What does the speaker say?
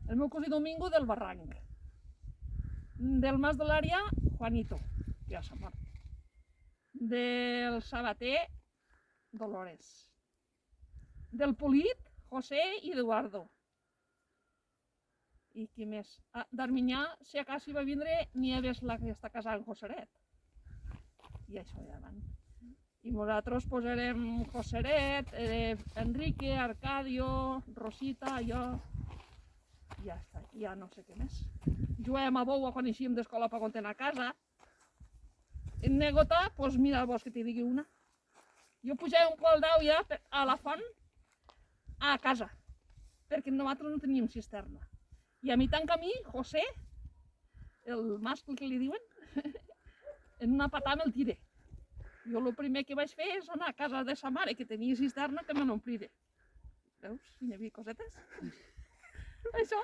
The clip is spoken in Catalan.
El meu cosí Domingo del Barranc. Del Mas de l'Àrea, Juanito, que ja s'ha mort. Del Sabater, Dolores. Del Polit, José i Eduardo. I qui més? D'Arminyà, si a casa hi va vindre Nieves, la que està casada amb Joseret. I això ja van. I nosaltres posarem Joseret, Enrique, Arcadio, Rosita, jo... Ja està, ja no sé què més. Juguem a boua quan eixíem d'escola per quan a casa. En negota, doncs mira, vols que t'hi digui una. Jo pujava un qual d'au ja a la font a casa, perquè nosaltres no teníem cisterna. I a mi tant que a mi, José, el mascle que li diuen, en una patada me'l tiré. Jo el primer que vaig fer és anar a casa de sa mare, que tenia cisterna, que me n'ompliré. Veus? Hi havia cosetes. Això.